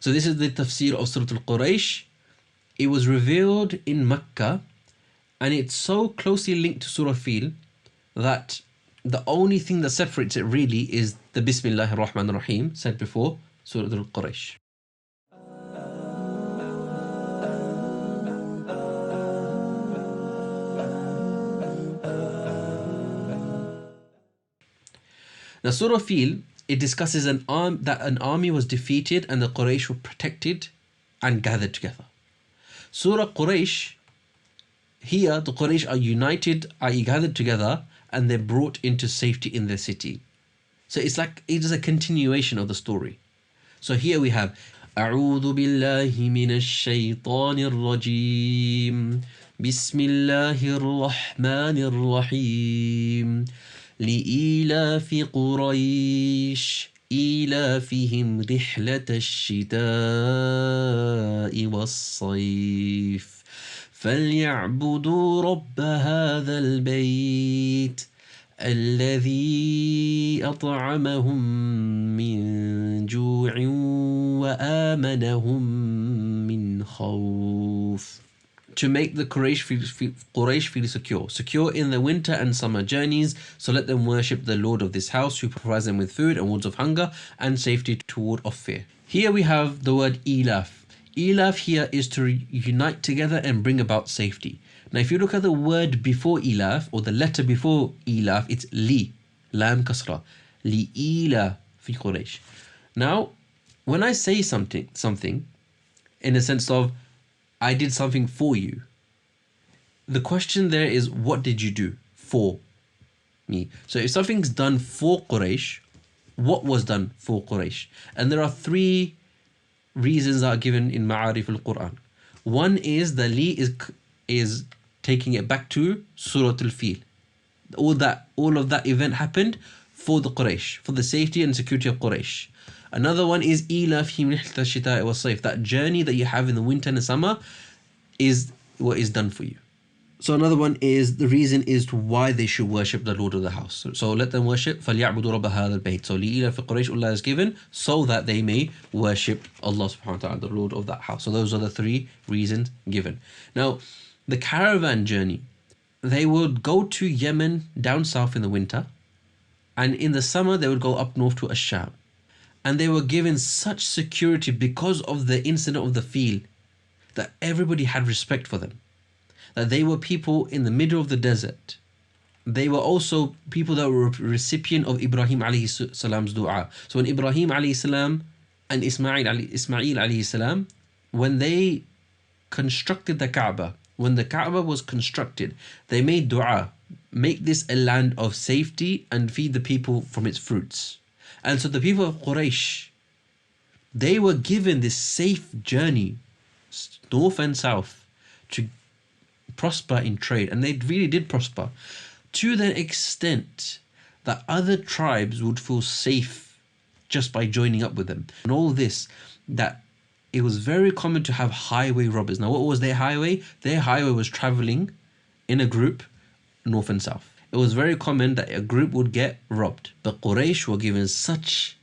So this is the tafsir of Surah Quraysh. It was revealed in Mecca, and it's so closely linked to Surah Fil that the only thing that separates it really is the Bismillahir Rahmanir Rahim said before Surah Quraysh. Now Surah Fil, it discusses that an army was defeated and the Quraysh were protected and gathered together. Surah Quraysh, here the Quraysh are united, i.e. gathered together, and they're brought into safety in their city. So it's like it is a continuation of the story. So here we have أعوذ بالله من الشيطان الرجيم بسم الله الرحمن الرحيم لإيلاف قريش إيلافهم رحلة الشتاء والصيف فليعبدوا رب هذا البيت الذي أطعمهم من جوع وآمنهم من خوف. To make the Quraysh feel secure in the winter and summer journeys, so let them worship the Lord of this house who provides them with food and wards of hunger and safety to ward off fear. Here we have the word ilaf. Ilaf here is to unite together and bring about safety. Now if you look at the word before ilaf, or the letter before ilaf, it's li, lam kasra, li ila fi Quraysh. Now when I say something in a sense of I did something for you, the question there is, what did you do for me? So if something's done for Quraysh, what was done for Quraysh? And there are three reasons that are given in Ma'arif al-Quran. One is the li is taking it back to Surah al-Fil. All of that event happened for the Quraysh, for the safety and security of Quraysh. Another one is إِيلَافِهِمْ رِحْلَةَ الشِّتَاءِ وَالصَّيْفِ. That journey that you have in the winter and the summer is what is done for you. So another one is the reason is to why they should worship the Lord of the house. So let them worship فَلْيَعْبُدُوا رَبَّ هَذَا الْبَيْتِ. So لِإِيلَافِ قُرَيْشٍ, Allah is given so that they may worship Allah subhanahu wa ta'ala, the Lord of that house. So those are the three reasons given. Now the caravan journey, they would go to Yemen down south in the winter, and in the summer they would go up north to Ash-Sham. And they were given such security because of the incident of the Fil that everybody had respect for them. That they were people in the middle of the desert. They were also people that were recipient of Ibrahim alayhi salam's dua. So when Ibrahim alayhi salam and Ismail alayhi salam, when they constructed the Kaaba, when the Kaaba was constructed, they made dua, make this a land of safety and feed the people from its fruits. And so the people of Quraysh, they were given this safe journey, north and south, to prosper in trade. And they really did prosper, to the extent that other tribes would feel safe just by joining up with them. And all this, that it was very common to have highway robbers. Now what was their highway? Their highway was traveling in a group, north and south. It was very common that a group would get robbed. But Quraysh were given such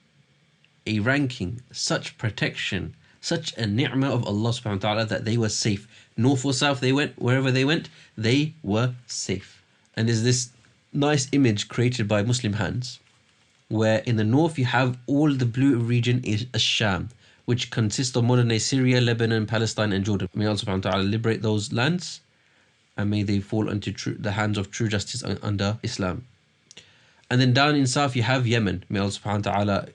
a ranking, such protection, such a ni'mah of Allah subhanahu wa ta'ala that they were safe. North or south they went, wherever they went, they were safe. And there's this nice image created by Muslim hands, where in the north you have all the blue region is Ash-Sham, which consists of modern day Syria, Lebanon, Palestine and Jordan. May Allah subhanahu wa ta'ala liberate those lands, and may they fall into the hands of true justice under Islam. And then down in south you have Yemen. May Allah subhanahu wa ta'ala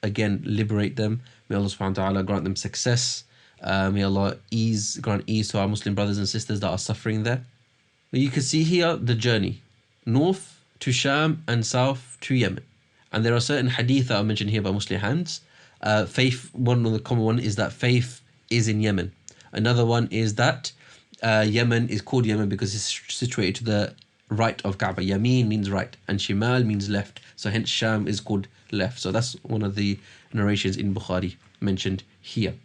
again liberate them. May Allah subhanahu wa ta'ala grant them success. May Allah grant ease to our Muslim brothers and sisters that are suffering there. But you can see here the journey, north to Sham and south to Yemen. And there are certain hadith that are mentioned here by Muslim hands. Faith, one of the common one is that faith is in Yemen. Another one is that Yemen is called Yemen because it's situated to the right of Kaaba. Yameen means right and Shimal means left. So hence Sham is called left. So that's one of the narrations in Bukhari mentioned here.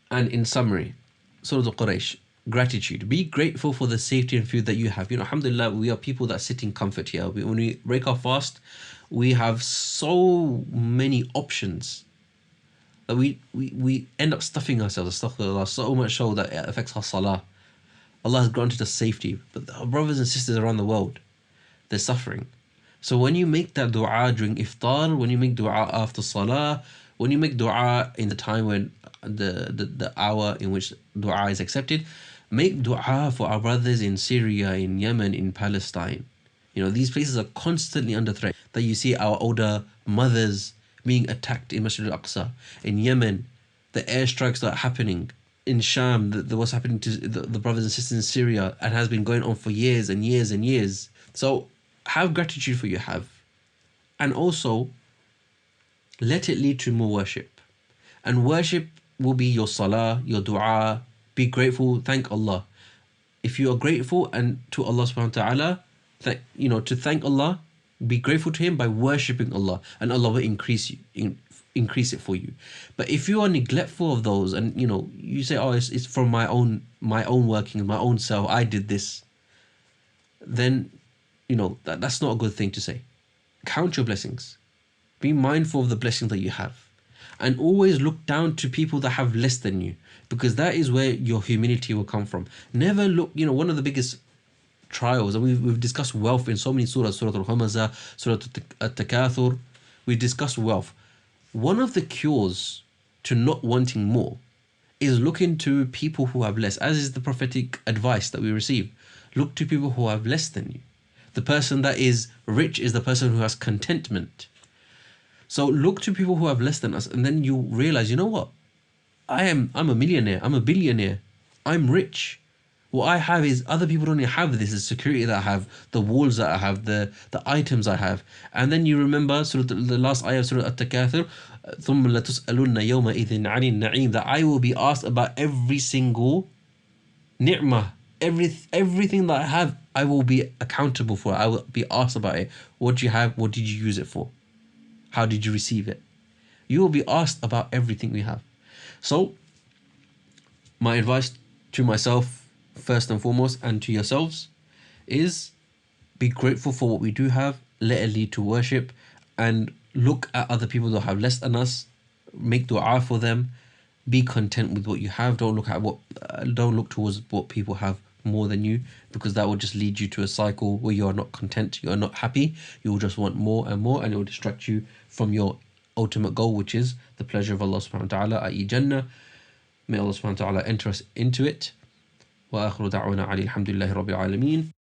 And in summary, Surah Quraysh, gratitude. Be grateful for the safety and food that you have. You know, alhamdulillah, we are people that sit in comfort here. When we break our fast, we have so many options That we end up stuffing ourselves, astaghfirullah, so much so that it affects our salah. Allah has granted us safety, but our brothers and sisters around the world, they're suffering. So when you make that dua during iftar, when you make dua after salah, when you make dua in the time when the hour in which dua is accepted, make dua for our brothers in Syria, in Yemen, in Palestine. These places are constantly under threat. That you see our older mothers being attacked in Masjid al-Aqsa, in Yemen, the airstrikes that are happening in Sham, what's happening to the brothers and sisters in Syria, and has been going on for years and years and years. So have gratitude for what you have, and also let it lead to more worship. And worship will be your salah, your dua. Be grateful, thank Allah. If you are grateful and to Allah subhanahu wa ta'ala, to thank Allah, be grateful to Him by worshipping Allah, and Allah will increase it for you. But if you are neglectful of those, and you say, oh, it's from my own working, my own self, I did this, then that's not a good thing to say. Count your blessings. Be mindful of the blessings that you have, and always look down to people that have less than you, because that is where your humility will come from. Never look, one of the biggest trials, and we've discussed wealth in so many surahs, Surah Al-Hamazah, Surah Al-Takathur. We discussed wealth. One of the cures to not wanting more is looking to people who have less, as is the prophetic advice that we receive. Look to people who have less than you. The person that is rich is the person who has contentment. So look to people who have less than us, and then you realize, you know what? I'm a millionaire, I'm a billionaire, I'm rich. What I have is other people don't even have this, the security that I have, the walls that I have, the items I have. And then you remember the last ayah of Surah At-Takathur, ثُمَّ لَتُسْأَلُنَّ يَوْمَئِذٍ عَنِ النَّعِيمِ, that I will be asked about every single ni'mah, everything that I have, I will be accountable for. I will be asked about it. What do you have? What did you use it for? How did you receive it? You will be asked about everything we have. So my advice to myself, first and foremost, and to yourselves, is be grateful for what we do have, let it lead to worship, and look at other people that have less than us, make dua for them, be content with what you have. Don't look towards what people have more than you, because that will just lead you to a cycle where you are not content, you are not happy, you will just want more and more, and it will distract you from your ultimate goal, which is the pleasure of Allah subhanahu wa ta'ala, i.e. Jannah. May Allah subhanahu wa ta'ala enter us into it. وآخر دعوانا علي الحمد لله رب العالمين.